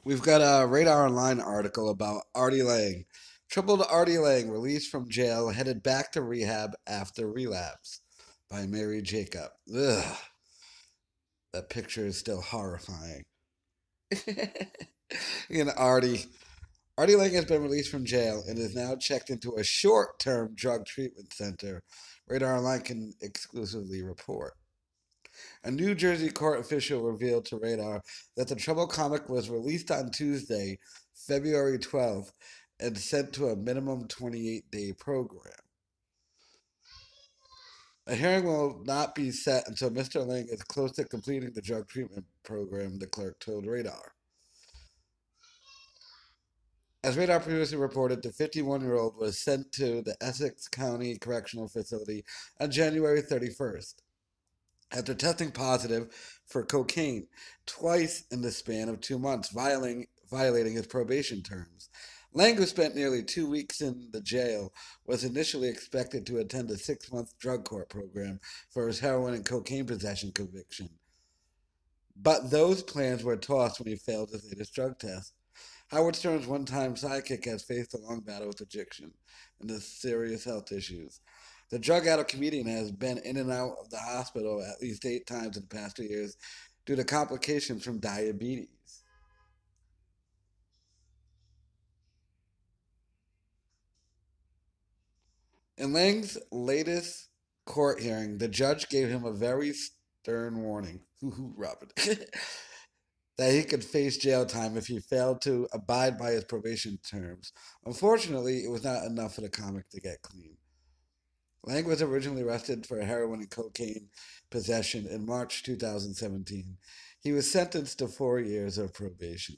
We've got a Radar Online article about Artie Lange. Troubled Artie Lange released from jail, headed back to rehab after relapse by Mary Jacob. Ugh, that picture is still horrifying. Artie Lange has been released from jail and is now checked into a short-term drug treatment center. Radar Online can exclusively report. A New Jersey court official revealed to Radar that the Trouble comic was released on Tuesday, February 12th, and sent to a minimum 28-day program. A hearing will not be set until Mr. Lange is close to completing the drug treatment program, the clerk told Radar. As Radar previously reported, the 51-year-old was sent to the Essex County Correctional Facility on January 31st after testing positive for cocaine twice in the span of 2 months, violating his probation terms. Lange, who spent nearly 2 weeks in the jail, was initially expected to attend a 6-month drug court program for his heroin and cocaine possession conviction. But those plans were tossed when he failed his latest drug test. Howard Stern's one-time sidekick has faced a long battle with addiction and the serious health issues. The drug-addict comedian has been in and out of the hospital at least 8 times in the past 2 years due to complications from diabetes. In Lang's latest court hearing, the judge gave him a very stern warning, Robert, that he could face jail time if he failed to abide by his probation terms. Unfortunately, it was not enough for the comic to get clean. Lange was originally arrested for heroin and cocaine possession in March 2017. He was sentenced to 4 years of probation.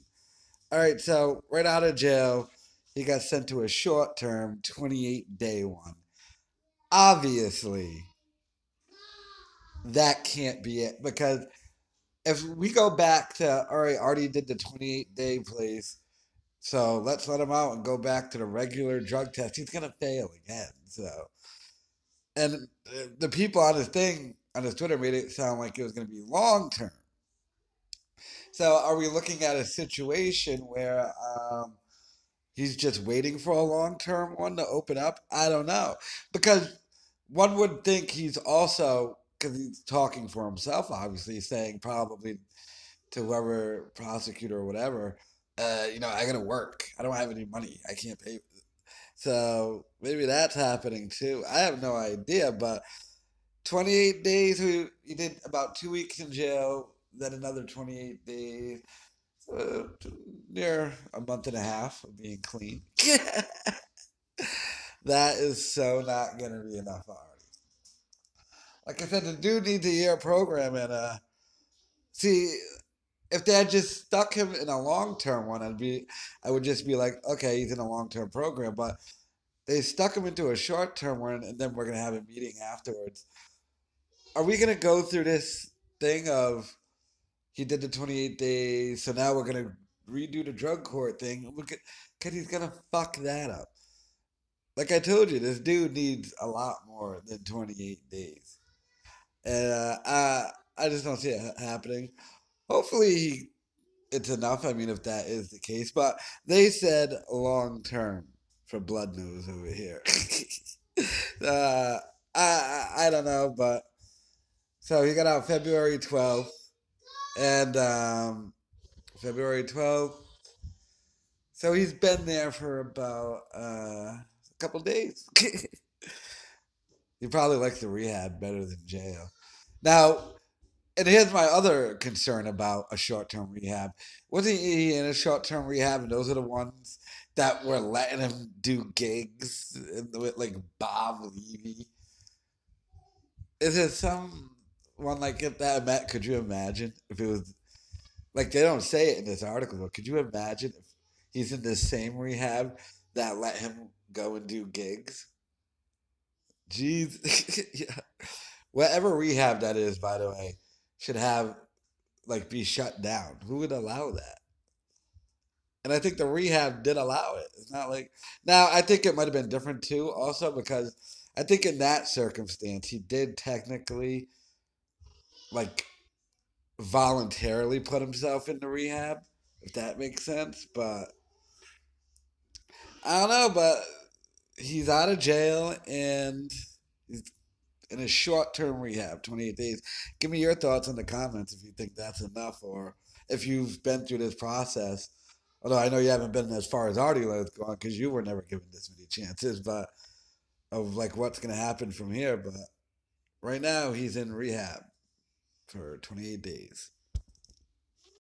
All right, so right out of jail, he got sent to a short term 28-day one. Obviously, that can't be it because if we go back to, all right, Artie did the 28-day place, so let's let him out and go back to the regular drug test. He's going to fail again. So, and the people on his thing, on his Twitter, made it sound like it was going to be long term. So, are we looking at a situation where he's just waiting for a long term one to open up? I don't know. Because one would think he's also, because he's talking for himself, obviously, saying probably to whoever, prosecutor or whatever, I gotta work. I don't have any money. I can't pay. So maybe that's happening too. I have no idea, but 28 days, he did about 2 weeks in jail, then another 28 days, uh, near a month and a half of being clean. That is so not going to be enough already. Like I said, the dude needs a year program, and see, if they had just stuck him in a long term one, I would just be like, okay, he's in a long term program, but they stuck him into a short term one, and then we're gonna have a meeting afterwards. Are we gonna go through this thing of he did the 28 days, so now we're gonna redo the drug court thing? Because he's gonna fuck that up. Like I told you, this dude needs a lot more than 28 days. And I just don't see it happening. Hopefully, it's enough. I mean, if that is the case, but they said long term for blood news over here. uh, I don't know, but so he got out February 12th, and February 12th. So he's been there for about a couple days. He probably likes the rehab better than jail. Now, and here's my other concern about a short term rehab. Wasn't he in a short term rehab? And those are the ones that were letting him do gigs with like Bob Levy. Is there some one like if that? Could you imagine if it was like they don't say it in this article, but could you imagine if he's in the same rehab that let him go and do gigs? Jeez, yeah. Whatever rehab that is, by the way, should have like be shut down. Who would allow that? And I think the rehab did allow it. It's not like now. I think it might have been different too, also because I think in that circumstance he did technically like voluntarily put himself into rehab. if that makes sense. But I don't know. But he's out of jail and he's in a short-term rehab, 28 days. Give me your thoughts in the comments if you think that's enough, or if you've been through this process. Although I know you haven't been as far as Artie was going because you were never given this many chances, but of like what's going to happen from here. But right now he's in rehab for 28 days.